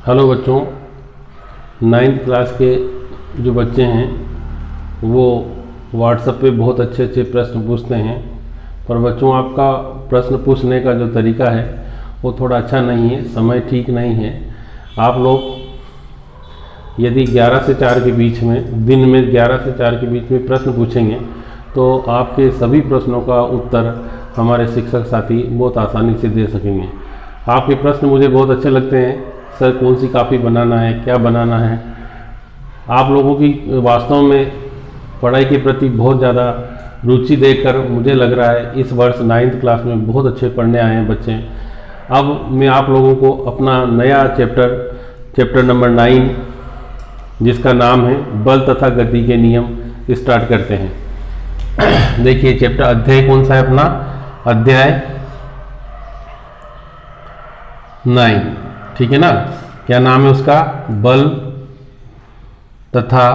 Hello बच्चों, 9th class के जो बच्चे हैं वो व्हाट्सएप पे बहुत अच्छे अच्छे प्रश्न पूछते हैं, पर बच्चों आपका प्रश्न पूछने का जो तरीका है वो थोड़ा अच्छा नहीं है, समय ठीक नहीं है। आप लोग यदि 11 से 4 के बीच में, दिन में 11 से 4 के बीच में प्रश्न पूछेंगे तो आपके सभी प्रश्नों का उत्तर हमारे शिक्षक साथी बहुत आसानी से दे सकेंगे। आपके प्रश्न मुझे बहुत अच्छे लगते हैं। सर कौन सी कापी बनाना है, क्या बनाना है। आप लोगों की वास्तव में पढ़ाई के प्रति बहुत ज़्यादा रुचि देखकर मुझे लग रहा है इस वर्ष 9th क्लास में बहुत अच्छे पढ़ने आए हैं बच्चे। अब मैं आप लोगों को अपना नया चैप्टर नंबर 9 जिसका नाम है बल तथा गति के नियम स्टार्ट करते हैं। देखिए चैप्टर अध्याय कौन सा है अपना, अध्याय 9, ठीक है ना। क्या नाम है उसका, बल तथा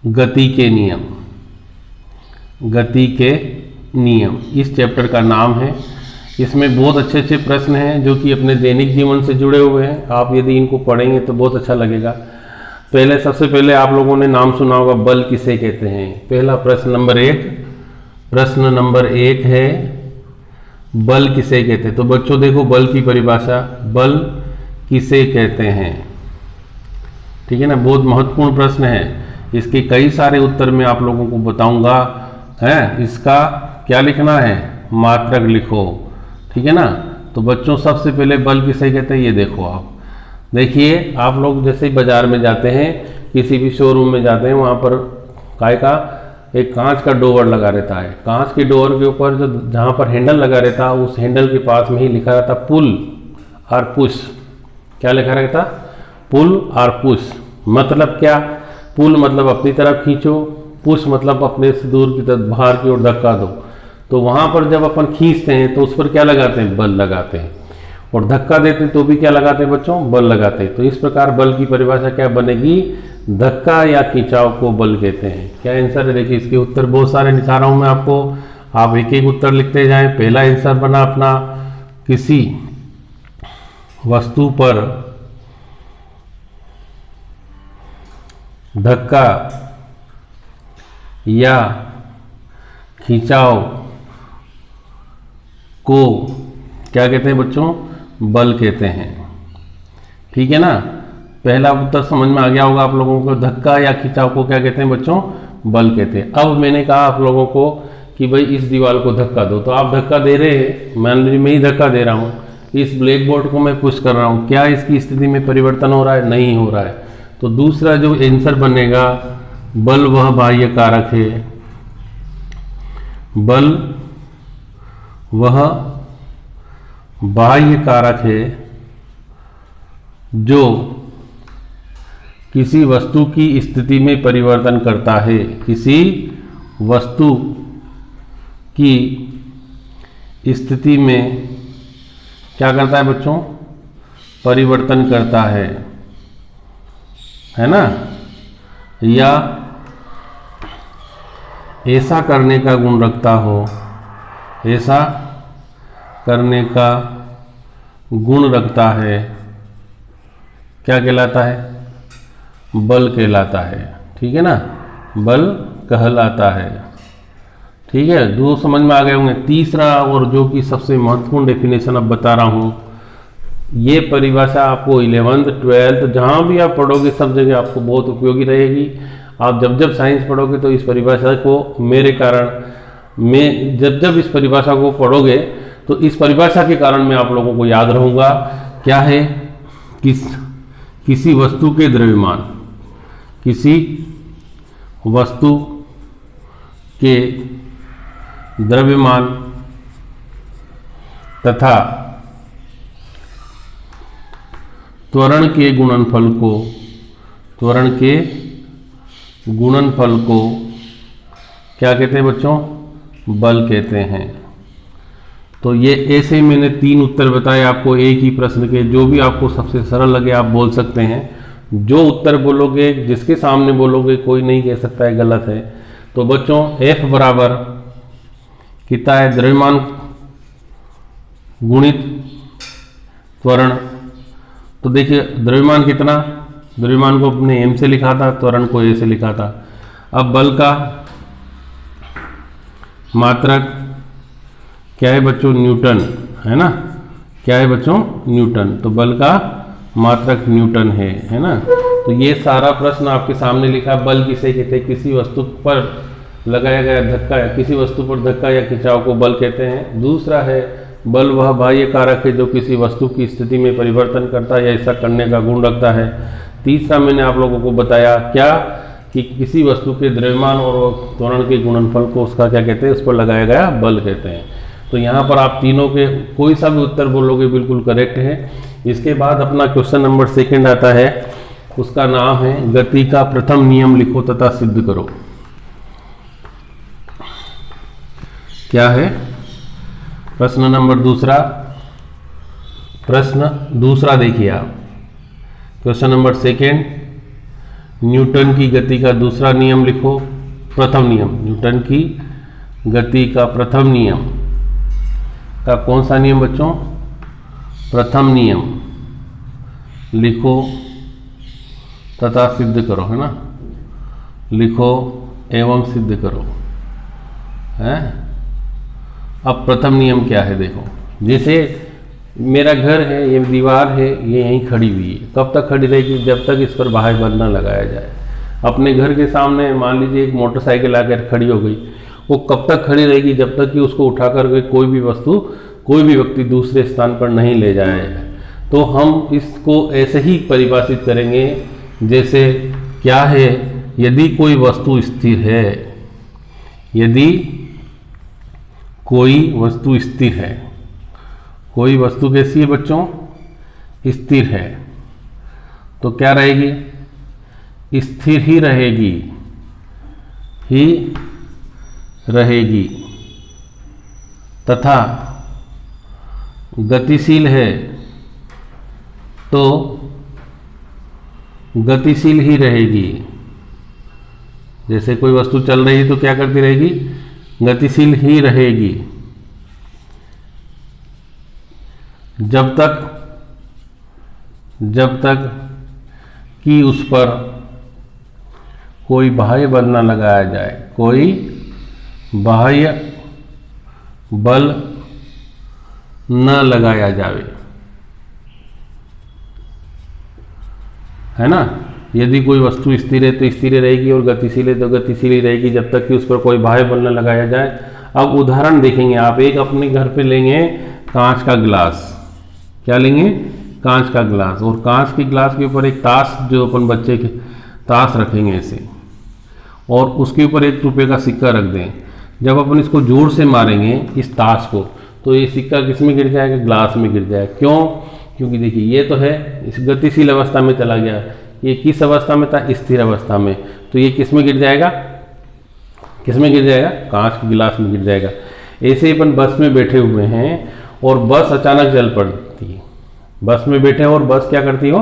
गति के नियम। गति के नियम इस चैप्टर का नाम है। इसमें बहुत अच्छे अच्छे प्रश्न हैं जो कि अपने दैनिक जीवन से जुड़े हुए हैं। आप यदि इनको पढ़ेंगे तो बहुत अच्छा लगेगा। सबसे पहले आप लोगों ने नाम सुना होगा, बल किसे कहते हैं। पहला प्रश्न नंबर 1 है बल किसे कहते हैं। तो बच्चों देखो बल की परिभाषा, बल किसे कहते हैं, ठीक है ना। बहुत महत्वपूर्ण प्रश्न है, इसके कई सारे उत्तर मैं आप लोगों को बताऊंगा। है इसका क्या लिखना है, मात्रक लिखो, ठीक है ना। तो बच्चों सबसे पहले बल किसे कहते हैं ये देखो। आप देखिए, आप लोग जैसे बाजार में जाते हैं, किसी भी शोरूम में जाते हैं, वहाँ पर काय का एक कांच का डोवर लगा रहता है। कांच के डोवर के ऊपर जो जहाँ पर हैंडल लगा रहता है उस हैंडल के पास में ही लिखा रहता पुल और पुश। क्या लिखा रहता, पुल और पुश। मतलब क्या, पुल मतलब अपनी तरफ खींचो, पुश मतलब अपने से दूर की तरफ बाहर की ओर धक्का दो। तो वहाँ पर जब अपन खींचते हैं तो उस पर क्या लगाते हैं, बल लगाते हैं। और धक्का देते हैं तो भी क्या लगाते हैं बच्चों, बल लगाते हैं। तो इस प्रकार बल की परिभाषा क्या बनेगी, धक्का या खिंचाव को बल कहते हैं। क्या आंसर है, देखिए इसके उत्तर बहुत सारे निकाल रहा हूं मैं आपको, आप एक एक उत्तर लिखते जाएं। पहला आंसर बना अपना, किसी वस्तु पर धक्का या खिंचाव को क्या कहते हैं बच्चों, बल कहते हैं, ठीक है ना। पहला उत्तर समझ में आ गया होगा आप लोगों को, धक्का या खिंचाव को क्या कहते हैं बच्चों, बल कहते हैं। अब मैंने कहा आप लोगों को कि भाई इस दीवार को धक्का दो, तो आप धक्का दे रहे हैं, मान लीजिए मैं ही धक्का दे रहा हूँ, इस ब्लैक बोर्ड को मैं पुश कर रहा हूँ, क्या इसकी स्थिति में परिवर्तन हो रहा है, नहीं हो रहा है। तो दूसरा जो आंसर बनेगा, बल वह बाह्य कारक है, बल वह बाह्य कारक है जो किसी वस्तु की स्थिति में परिवर्तन करता है। किसी वस्तु की स्थिति में क्या करता है बच्चों, परिवर्तन करता है ना। या ऐसा करने का गुण रखता हो, ऐसा करने का गुण रखता है, क्या कहलाता है, बल कहलाता है, ठीक है ना, बल कहलाता है, ठीक है। दो समझ में आ गए होंगे। तीसरा और जो कि सबसे महत्वपूर्ण डेफिनेशन अब बता रहा हूँ, ये परिभाषा आपको 11th 12th जहाँ भी आप पढ़ोगे सब जगह आपको बहुत उपयोगी रहेगी। आप जब साइंस पढ़ोगे तो इस परिभाषा को, मेरे कारण मैं जब इस परिभाषा को पढ़ोगे तो इस परिभाषा के कारण मैं आप लोगों को याद रहूँगा। क्या है, किसी वस्तु के द्रव्यमान, किसी वस्तु के द्रव्यमान तथा त्वरण के गुणनफल को क्या कहते हैं बच्चों, बल कहते हैं। तो ये ऐसे मैंने 3 उत्तर बताए आपको एक ही प्रश्न के, जो भी आपको सबसे सरल लगे आप बोल सकते हैं। जो उत्तर बोलोगे, जिसके सामने बोलोगे, कोई नहीं कह सकता है गलत है। तो बच्चों F बराबर कितना है, द्रव्यमान गुणित त्वरण तो देखिए द्रव्यमान कितना, द्रव्यमान को अपने m से लिखा था, त्वरण को a से लिखा था। अब बल का मात्रक क्या है बच्चों, न्यूटन है ना, क्या है बच्चों, न्यूटन। तो बल का मात्रक न्यूटन है ना। तो ये सारा प्रश्न आपके सामने लिखा। बल किसे कहते हैं, किसी वस्तु पर लगाया गया धक्का, किसी वस्तु पर धक्का या खिंचाव को बल कहते हैं। दूसरा है बल वह बाह्य कारक है जो किसी वस्तु की स्थिति में परिवर्तन करता है या ऐसा करने का गुण रखता है। तीसरा मैंने आप लोगों को बताया क्या, कि किसी वस्तु के द्रव्यमान और त्वरण के गुणनफल को उसका क्या कहते हैं, उस पर लगाया गया बल कहते हैं। तो यहाँ पर आप तीनों के कोई सा भी उत्तर बोलोगे बिल्कुल करेक्ट है। इसके बाद अपना क्वेश्चन नंबर 2 आता है, उसका नाम है गति का प्रथम नियम लिखो तथा सिद्ध करो। क्या है प्रश्न नंबर 2, प्रश्न दूसरा देखिए आप, क्वेश्चन नंबर 2, न्यूटन की गति का दूसरा नियम लिखो, प्रथम नियम। न्यूटन की गति का प्रथम नियम का कौन सा नियम बच्चों, प्रथम नियम लिखो तथा सिद्ध करो, है ना, लिखो एवं सिद्ध करो है। अब प्रथम नियम क्या है देखो, जैसे मेरा घर है, ये दीवार है, ये यहीं खड़ी हुई है, कब तक खड़ी रहेगी, जब तक इस पर बाह्य बल न लगाया जाए। अपने घर के सामने मान लीजिए एक मोटरसाइकिल आकर खड़ी हो गई, वो कब तक खड़ी रहेगी, जब तक कि उसको उठा करके कोई भी वस्तु, कोई भी व्यक्ति दूसरे स्थान पर नहीं ले जाए। तो हम इसको ऐसे ही परिभाषित करेंगे, जैसे क्या है, यदि कोई वस्तु स्थिर है, यदि कोई वस्तु स्थिर है, कोई वस्तु कैसी है बच्चों, स्थिर है, तो क्या रहेगी, स्थिर ही रहेगी, ही रहेगी, तथा गतिशील है तो गतिशील ही रहेगी। जैसे कोई वस्तु चल रही है तो क्या करती रहेगी, गतिशील ही रहेगी, जब तक कि उस पर कोई बाह्य बल न लगाया जाए, कोई बाह्य बल न लगाया जाए, है ना। यदि कोई वस्तु स्थिर है तो स्थिर रहेगी और गतिशील है तो गतिशील ही रहेगी, जब तक कि उस पर कोई बाह्य बल न लगाया जाए। अब उदाहरण देखेंगे आप, एक अपने घर पे लेंगे कांच का गिलास, क्या लेंगे, कांच का गिलास, और कांच के गिलास के ऊपर एक ताश, जो अपन बच्चे के ताश रखेंगे ऐसे, और उसके ऊपर ₹1 का सिक्का रख दें। जब अपन इसको जोर से मारेंगे इस ताश को, तो ये सिक्का किस में गिर जाएगा, ग्लास में गिर जाएगा। क्यों, क्योंकि देखिए ये तो है इस गतिशील अवस्था में चला गया, ये किस अवस्था में था, स्थिर अवस्था में, तो ये किस में गिर जाएगा, किस में गिर जाएगा, कांच के गिलास में गिर जाएगा। ऐसे ही अपन बस में बैठे हुए हैं और बस अचानक चल पड़ती है, बस में बैठे और बस क्या करती हो,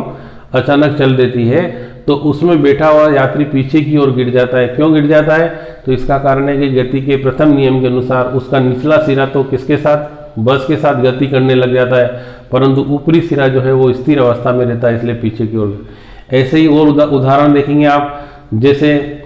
अचानक चल देती है, तो उसमें बैठा हुआ यात्री पीछे की ओर गिर जाता है। क्यों गिर जाता है, तो इसका कारण है कि गति के प्रथम नियम के अनुसार उसका निचला सिरा तो किसके साथ, बस के साथ गति करने लग जाता है, परंतु ऊपरी सिरा जो है वो स्थिर अवस्था में रहता है, इसलिए पीछे की ओर। ऐसे ही और उदाहरण देखेंगे आप, जैसे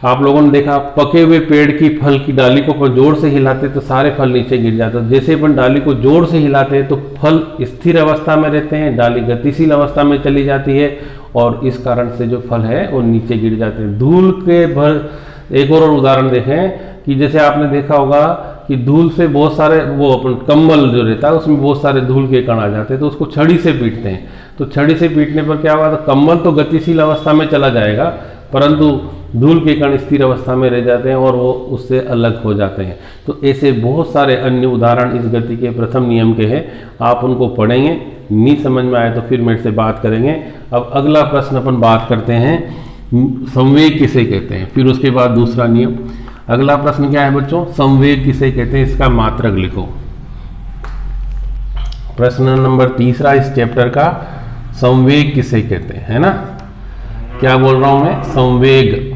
आप लोगों ने देखा पके हुए पेड़ की फल की डाली को अपन जोर से हिलाते तो सारे फल नीचे गिर जाते हैं। जैसे अपन डाली को जोर से हिलाते हैं तो फल स्थिर अवस्था में रहते हैं, डाली गतिशील अवस्था में चली जाती है, और इस कारण से जो फल है वो नीचे गिर जाते हैं। धूल के भर एक और उदाहरण देखें कि जैसे आपने देखा होगा कि धूल से बहुत सारे वो अपन कंबल जो रहता है उसमें बहुत सारे धूल के कण आ जाते हैं, तो उसको छड़ी से पीटते हैं। तो छड़ी से पीटने पर क्या होगा, तो कंबल तो गतिशील अवस्था में चला जाएगा, परंतु धूल के कण स्थिर अवस्था में रह जाते हैं और वो उससे अलग हो जाते हैं। तो ऐसे बहुत सारे अन्य उदाहरण इस गति के प्रथम नियम के हैं, आप उनको पढ़ेंगे, नहीं समझ में आए तो फिर मेरे से बात करेंगे। अब अगला प्रश्न अपन बात करते हैं, संवेग किसे कहते हैं, फिर उसके बाद दूसरा नियम। अगला प्रश्न क्या है बच्चों, संवेग किसे कहते हैं, इसका मात्रक लिखो। प्रश्न नंबर 3 इस चैप्टर का, संवेग किसे कहते हैं, है ना। क्या बोल रहा हूं मैं, संवेग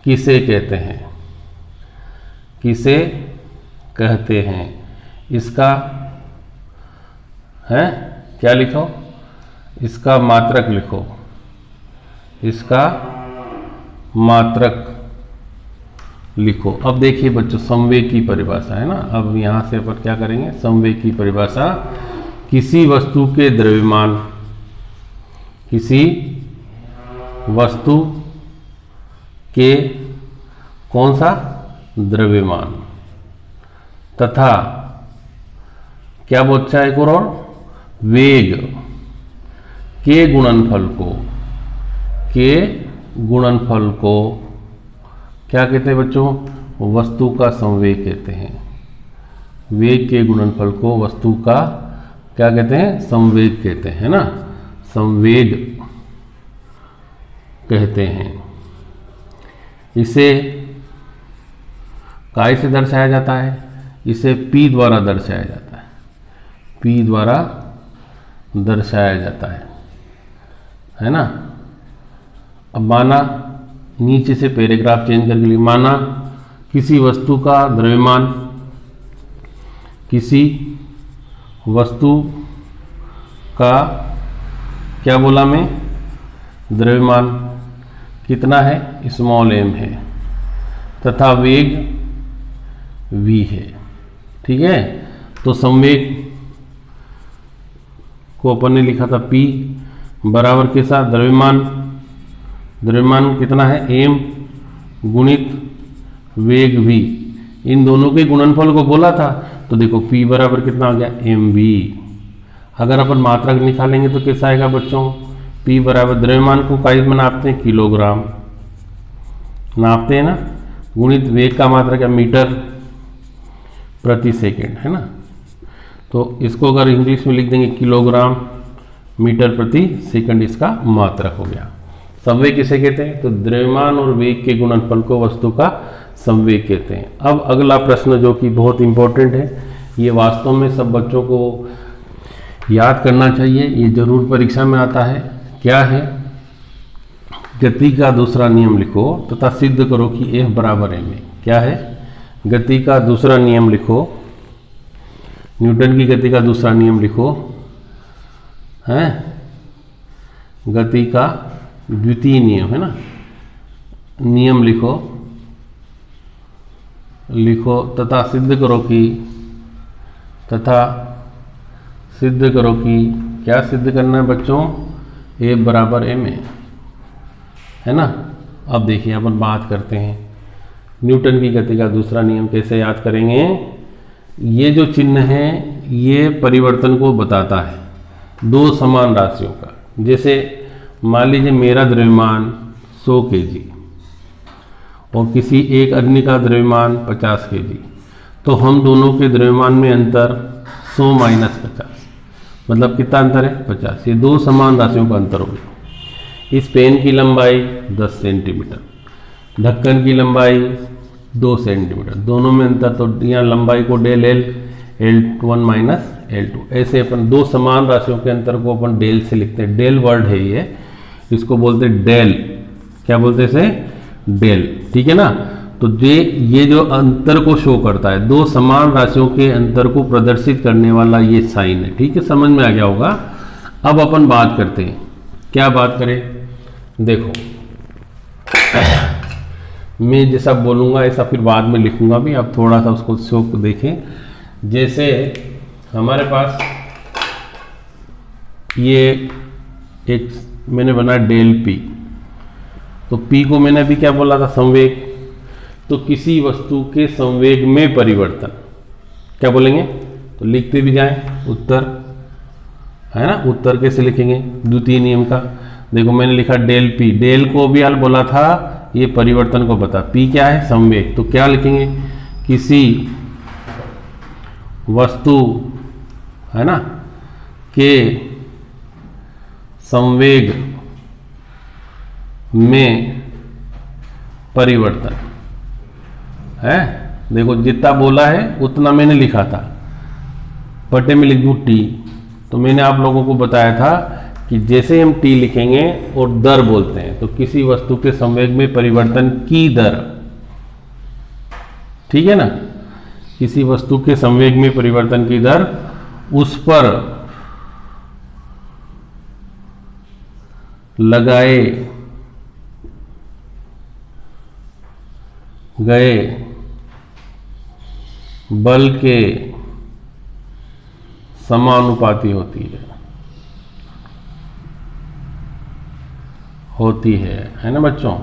किसे कहते हैं, किसे कहते हैं, इसका है क्या लिखो, इसका मात्रक लिखो, इसका मात्रक लिखो। अब देखिए बच्चों, संवेग की परिभाषा है ना। अब यहां से अपन क्या करेंगे, संवेग की परिभाषा, किसी वस्तु के द्रव्यमान, किसी वस्तु के कौन सा द्रव्यमान तथा क्या बोलता है एक और वेग के गुणनफल को, के गुणनफल को क्या कहते हैं बच्चों, वस्तु का संवेग कहते हैं। वेग के गुणनफल को वस्तु का क्या कहते हैं, संवेग कहते हैं ना, संवेग कहते हैं। इसे काय से दर्शाया जाता है, इसे P द्वारा दर्शाया जाता है, P द्वारा दर्शाया जाता है ना। अब माना, नीचे से पैराग्राफ चेंज करके लिए, माना किसी वस्तु का द्रव्यमान, किसी वस्तु का क्या बोला मैं, द्रव्यमान कितना है, स्मॉल m है, तथा वेग v है। ठीक है, तो संवेग को अपन ने लिखा था P बराबर के साथ द्रव्यमान, द्रव्यमान कितना है m गुणित वेग v, इन दोनों के गुणनफल को बोला था। तो देखो P बराबर कितना आ गया, mv। अगर अपन मात्रक निकालेंगे तो कैसा आएगा बच्चों, P बराबर द्रव्यमान को काय में नापते हैं, किलोग्राम नापते हैं ना, गुणित वेग का मात्रक क्या, मीटर प्रति सेकंड है ना। तो इसको अगर इंग्लिश में लिख देंगे, किलोग्राम मीटर प्रति सेकंड इसका मात्रक हो गया। संवेग किसे कहते हैं, तो द्रव्यमान और वेग के गुणनफल को वस्तु का संवेग कहते हैं। अब अगला प्रश्न जो कि बहुत इंपॉर्टेंट है, ये वास्तव में सब बच्चों को याद करना चाहिए, ये जरूर परीक्षा में आता है। क्या है, गति का दूसरा नियम लिखो तथा सिद्ध करो कि F बराबर m है। क्या है, गति का दूसरा नियम लिखो, न्यूटन की गति का दूसरा नियम लिखो, है गति का द्वितीय नियम है ना, नियम लिखो तथा सिद्ध करो कि, तथा सिद्ध करो कि, क्या सिद्ध करना है बच्चों, F बराबर m है ना। अब देखिए अपन बात करते हैं न्यूटन की गति का दूसरा नियम कैसे याद करेंगे। ये जो चिन्ह है ये परिवर्तन को बताता है दो समान राशियों का। जैसे मान लीजिए मेरा द्रव्यमान 100 kg और किसी एक अन्य का द्रव्यमान 50 kg, तो हम दोनों के द्रव्यमान में अंतर 100 माइनस 50, मतलब कितना अंतर है, 50। ये दो समान राशियों का अंतर हो गया। इस पेन की लंबाई 10 सेंटीमीटर, ढक्कन की लंबाई 2 सेंटीमीटर, दोनों में अंतर, तो यहाँ लंबाई को del L, L1 minus L2, ऐसे अपन दो समान राशियों के अंतर को अपन डेल से लिखते हैं। डेल वर्ड है ये, इसको बोलते हैं डेल, क्या बोलते हैं इसे, डेल। ठीक है ना। तो ये जो अंतर को शो करता है, दो समान राशियों के अंतर को प्रदर्शित करने वाला ये साइन है। ठीक है, समझ में आ गया होगा। अब अपन बात करते हैं, क्या बात करें, देखो मैं जैसा बोलूँगा ऐसा फिर बाद में लिखूंगा भी, अब थोड़ा सा उसको शो को देखें। जैसे हमारे पास ये एक मैंने बनाया डेल P, तो P को मैंने अभी क्या बोला था, संवेग। तो किसी वस्तु के संवेग में परिवर्तन क्या बोलेंगे, तो लिखते भी जाएं उत्तर, है ना। उत्तर कैसे लिखेंगे, द्वितीय नियम का। देखो मैंने लिखा डेल P, डेल को भी हाल बोला था, ये परिवर्तन को बता, P क्या है, संवेग। तो क्या लिखेंगे, किसी वस्तु है ना के संवेग में परिवर्तन है। देखो जितना बोला है उतना मैंने लिखा था, बटे में लिख दूं T। तो मैंने आप लोगों को बताया था कि जैसे हम T लिखेंगे और दर बोलते हैं, तो किसी वस्तु के संवेग में परिवर्तन की दर, ठीक है ना, किसी वस्तु के संवेग में परिवर्तन की दर, उस पर लगाए गए बल के समानुपाती होती है ना बच्चों।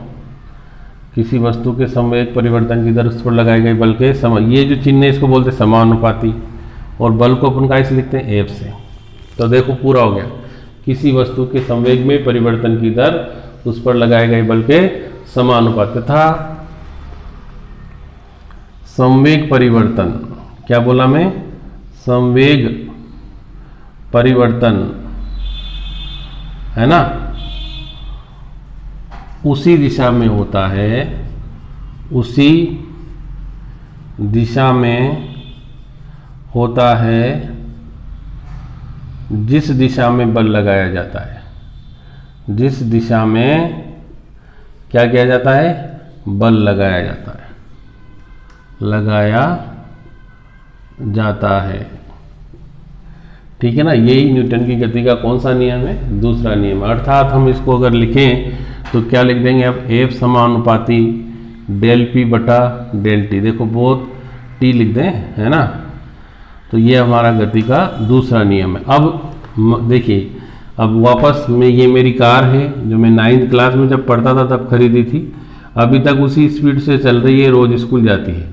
किसी वस्तु के संवेग परिवर्तन की दर उस पर लगाए गए बल के ये जो चिन्ह है इसको बोलते हैं समानुपाती, और बल को अपन कैसे लिखते हैं, एफ से। तो देखो पूरा हो गया, किसी वस्तु के संवेग में परिवर्तन की दर उस पर लगाए गए बल के समानुपाती था। संवेग परिवर्तन, क्या बोला मैं, संवेग परिवर्तन है ना, उसी दिशा में होता है, उसी दिशा में होता है जिस दिशा में बल लगाया जाता है। जिस दिशा में क्या किया जाता है, बल लगाया जाता है, लगाया जाता है। ठीक है ना, यही न्यूटन की गति का कौन सा नियम है, दूसरा नियम। अर्थात हम इसको अगर लिखें तो क्या लिख देंगे अब, एफ समानुपाती डेल पी बटा डेल टी। देखो बहुत टी लिख दें, है ना। तो ये हमारा गति का दूसरा नियम है। अब देखिए, अब वापस में ये मेरी कार है जो मैं 9th क्लास में जब पढ़ता था तब खरीदी थी, अभी तक उसी स्पीड से चल रही है, रोज स्कूल जाती है।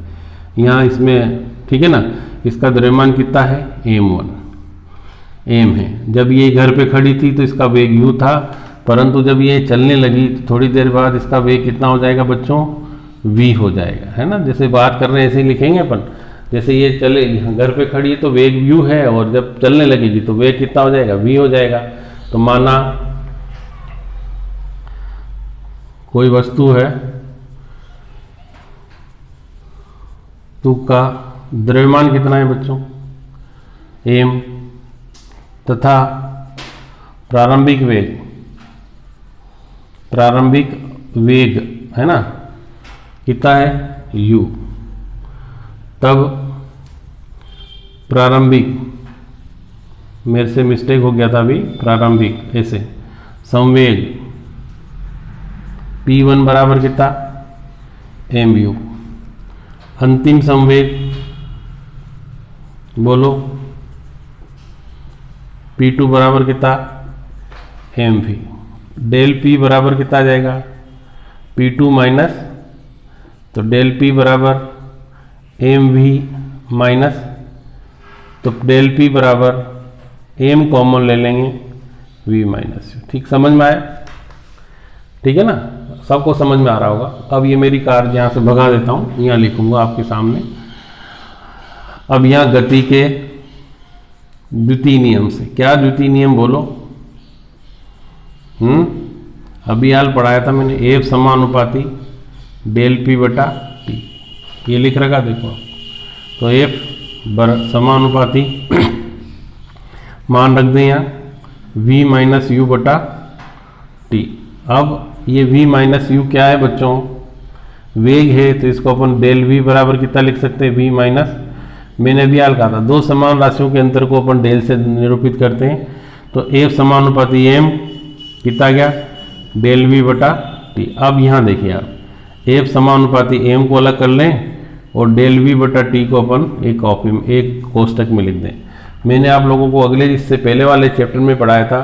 यहाँ इसमें ठीक है ना, इसका द्रव्यमान कितना है, m1 m है। जब ये घर पे खड़ी थी तो इसका वेग u था, परंतु जब ये चलने लगी तो थोड़ी देर बाद इसका वेग कितना हो जाएगा बच्चों, v हो जाएगा, है ना। जैसे बात कर रहे हैं ऐसे ही लिखेंगे अपन। जैसे ये चले घर पे खड़ी है तो वेग u है, और जब चलने लगेगी तो वेग कितना हो जाएगा, v हो जाएगा। तो माना कोई वस्तु है, तो का द्रव्यमान कितना है बच्चों, m, तथा प्रारंभिक वेग है ना कितना है, u। तब प्रारंभिक, मेरे से मिस्टेक हो गया था अभी, प्रारंभिक ऐसे संवेग p1 बराबर कितना, mu। अंतिम संवेग बोलो, p2 बराबर कितना, mv। डेल p बराबर कितना आ जाएगा, p2 माइनस, तो डेल p बराबर mv माइनस, तो डेल p बराबर m कॉमन ले लेंगे, v माइनस। ठीक समझ में आया, ठीक है ना, सबको समझ में आ रहा होगा। अब ये मेरी कार यहाँ से भगा देता हूँ, यहाँ लिखूंगा आपके सामने। अब यहाँ गति के द्वितीय नियम से, क्या द्वितीय नियम बोलो, अभी हाल पढ़ाया था मैंने, एफ समानुपाती डेल पी बटा टी, ये लिख रखा देखो। तो एफ समानुपाती मान रख दें यहाँ v माइनस यू बटा टी। अब ये v माइनस यू क्या है बच्चों, वेग है, तो इसको अपन डेल v बराबर कितना लिख सकते हैं, v माइनस, मैंने भी हाल कहा था दो समान राशियों के अंतर को अपन डेल से निरूपित करते हैं। तो एफ समानुपाती m कितना गया, डेल v बटा टी। अब यहाँ देखिए आप, एफ समानुपाती m को अलग कर लें और डेल v बटा टी को अपन एक कॉपी में, एक कोष्टक में लिख दें। मैंने आप लोगों को अगले इससे पहले वाले चैप्टर में पढ़ाया था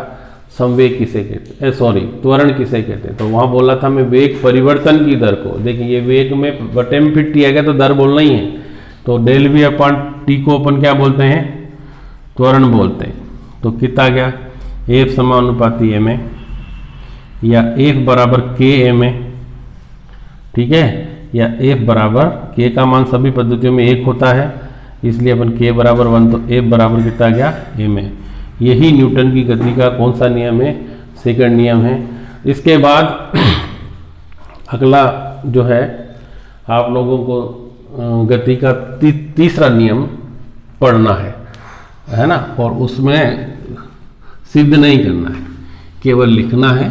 संवेग किसे कहते हैं, सॉरी त्वरण किसे कहते हैं। तो वहाँ बोला था मैं वेग परिवर्तन की दर को, देखिए ये वेग में बटे में फिर टी आ गया तो दर बोलना ही है। तो डेल v अपन टी को अपन क्या बोलते हैं, त्वरण बोलते हैं। तो कितना गया, एफ समानुपाती एम ए, या एफ बराबर के एम ए, ठीक है, या एफ बराबर के का मान सभी पद्धतियों में 1 होता है, इसलिए अपन के बराबर 1, तो एफ बराबर कितना गया, एम ए। यही न्यूटन की गति का कौन सा नियम है, सेकंड नियम है। इसके बाद अगला जो है आप लोगों को गति का तीसरा नियम पढ़ना है ना, और उसमें सिद्ध नहीं करना है, केवल लिखना है।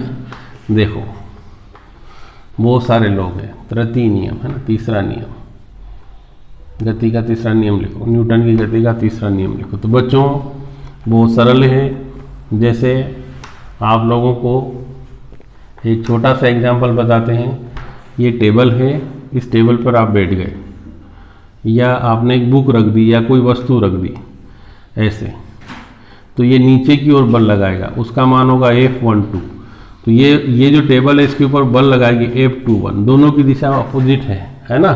देखो बहुत सारे लोग हैं, तृतीय नियम है ना, तीसरा नियम, गति का तीसरा नियम लिखो, न्यूटन की गति का तीसरा नियम लिखो। तो बच्चों बहुत सरल है, जैसे आप लोगों को एक छोटा सा एग्जाम्पल बताते हैं। ये टेबल है, इस टेबल पर आप बैठ गए या आपने एक बुक रख दी या कोई वस्तु रख दी ऐसे, तो ये नीचे की ओर बल लगाएगा, उसका मान होगा F12। तो ये जो टेबल है इसके ऊपर बल लगाएगी F21, दोनों की दिशा अपोजिट है ना।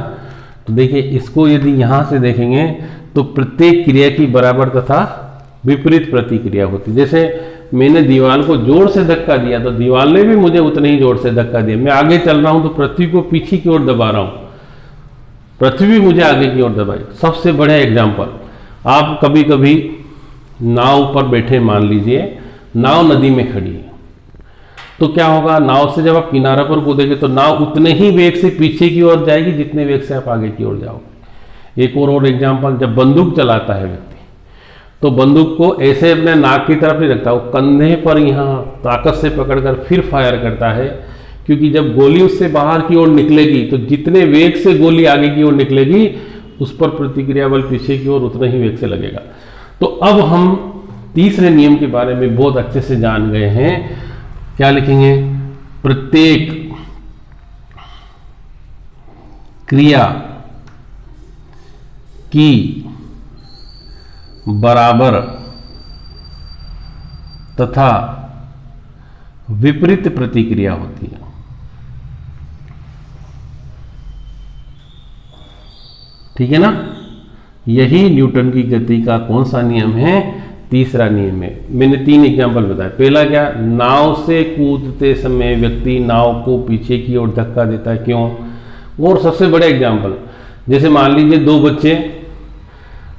तो देखिए इसको यदि यहाँ से देखेंगे तो प्रत्येक क्रिया की बराबर तथा विपरीत प्रतिक्रिया होती। जैसे मैंने दीवार को जोर से धक्का दिया तो दीवार ने भी मुझे उतने ही जोर से धक्का दिया। मैं आगे चल रहा हूं तो पृथ्वी को पीछे की ओर दबा रहा हूं, पृथ्वी भी मुझे आगे की ओर दबाई। सबसे बड़ा एग्जाम्पल, आप कभी कभी नाव पर बैठे, मान लीजिए नाव नदी में खड़ी है, तो क्या होगा, नाव से जब आप किनारा पर कूदेंगे तो नाव उतने ही वेग से पीछे की ओर जाएगी जितने वेग से आप आगे की ओर जाओगे। एक और एग्जाम्पल, जब बंदूक चलाता है व्यक्ति तो बंदूक को ऐसे अपने नाक की तरफ नहीं रखता, वो कंधे पर यहाँ ताकत से पकड़कर फिर फायर करता है, क्योंकि जब गोली उससे बाहर की ओर निकलेगी तो जितने वेग से गोली आगे की ओर निकलेगी उस पर प्रतिक्रिया बल पीछे की ओर उतने ही वेग से लगेगा। तो अब हम तीसरे नियम के बारे में बहुत अच्छे से जान गए हैं। क्या लिखेंगे, प्रत्येक क्रिया की बराबर तथा विपरीत प्रतिक्रिया होती है। ठीक है ना। यही न्यूटन की गति का कौन सा नियम है, तीसरा नियम है। मैंने 3 एग्जाम्पल बताए। पहला क्या, नाव से कूदते समय व्यक्ति नाव को पीछे की ओर धक्का देता है, क्यों। और सबसे बड़ा एग्जाम्पल, जैसे मान लीजिए 2 बच्चे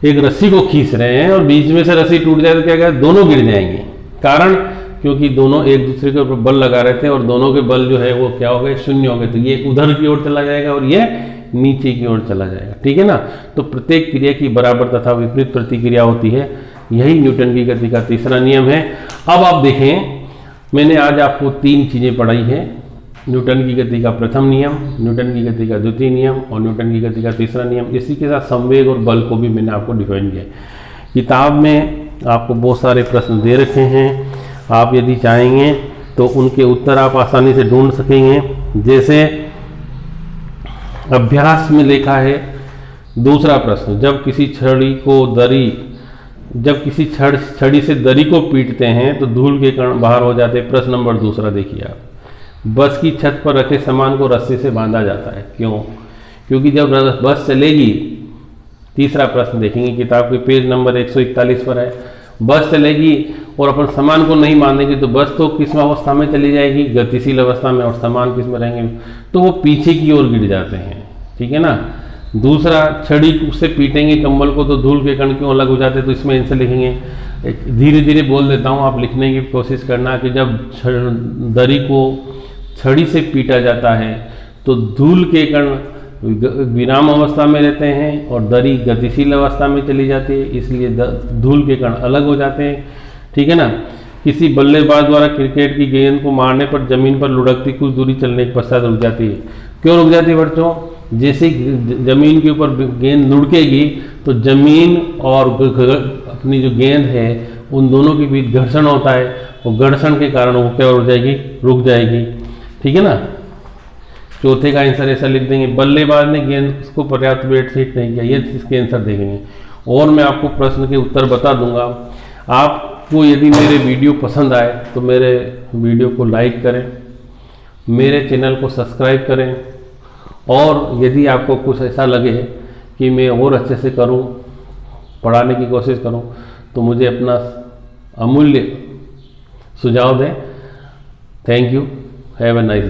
एक रस्सी को खींच रहे हैं और बीच में से रस्सी टूट जाए तो क्या क्या, दोनों गिर जाएंगे। कारण, क्योंकि दोनों एक दूसरे के ऊपर बल लगा रहे थे और दोनों के बल जो है वो क्या हो गए, शून्य हो गए। तो ये उधर की ओर चला जाएगा और ये नीचे की ओर चला जाएगा। ठीक है ना। तो प्रत्येक क्रिया की बराबर तथा विपरीत प्रतिक्रिया होती है। यही न्यूटन की गति का तीसरा नियम है। अब आप देखें, मैंने आज आपको 3 चीजें पढ़ाई है। न्यूटन की गति का प्रथम नियम, न्यूटन की गति का द्वितीय नियम और न्यूटन की गति का तीसरा नियम। इसी के साथ संवेग और बल को भी मैंने आपको डिफाइन किया। किताब में आपको बहुत सारे प्रश्न दे रखे हैं, आप यदि चाहेंगे तो उनके उत्तर आप आसानी से ढूंढ सकेंगे। जैसे अभ्यास में लिखा है, दूसरा प्रश्न, जब किसी छड़ी से दरी को पीटते हैं तो धूल के कण बाहर हो जाते हैं। प्रश्न नंबर 2 देखिए आप, बस की छत पर रखे सामान को रस्सी से बांधा जाता है, क्यों। क्योंकि जब बस चलेगी, तीसरा प्रश्न देखेंगे किताब के पेज नंबर 141 पर है, बस चलेगी और अपन सामान को नहीं बांधेंगे तो बस तो किस अवस्था में चली जाएगी, गतिशील अवस्था में, और सामान किस में रहेंगे, तो वो पीछे की ओर गिर जाते हैं। ठीक है ना। दूसरा, छड़ी से पीटेंगे कंबल को तो धूल के कण क्यों अलग हो जाते हैं, तो इसमें आंसर लिखेंगे। धीरे धीरे बोल देता हूँ, आप लिखने की कोशिश करना कि जब दरी को छड़ी से पीटा जाता है तो धूल के कण विराम अवस्था में रहते हैं और दरी गतिशील अवस्था में चली जाती है, इसलिए धूल के कण अलग हो जाते हैं। ठीक है ना। किसी बल्लेबाज द्वारा क्रिकेट की गेंद को मारने पर जमीन पर लुढ़कती कुछ दूरी चलने के पश्चात रुक जाती है। क्यों रुक जाती है बच्चों, जैसे जमीन के ऊपर गेंद लुढ़केगी तो जमीन और अपनी जो गेंद है उन दोनों के बीच घर्षण होता है और घर्षण के कारण वो क्या हो जाएगी, रुक जाएगी। ठीक है ना। चौथे का आंसर ऐसा लिख देंगे, बल्लेबाज ने गेंद को पर्याप्त वेट से हिट नहीं किया, ये इसके आंसर देखेंगे। और मैं आपको प्रश्न के उत्तर बता दूंगा। आपको यदि मेरे वीडियो पसंद आए तो मेरे वीडियो को लाइक करें, मेरे चैनल को सब्सक्राइब करें, और यदि आपको कुछ ऐसा लगे कि मैं और अच्छे से करूं, पढ़ाने की कोशिश करूं, तो मुझे अपना अमूल्य सुझाव दें। Thank you, have a nice day.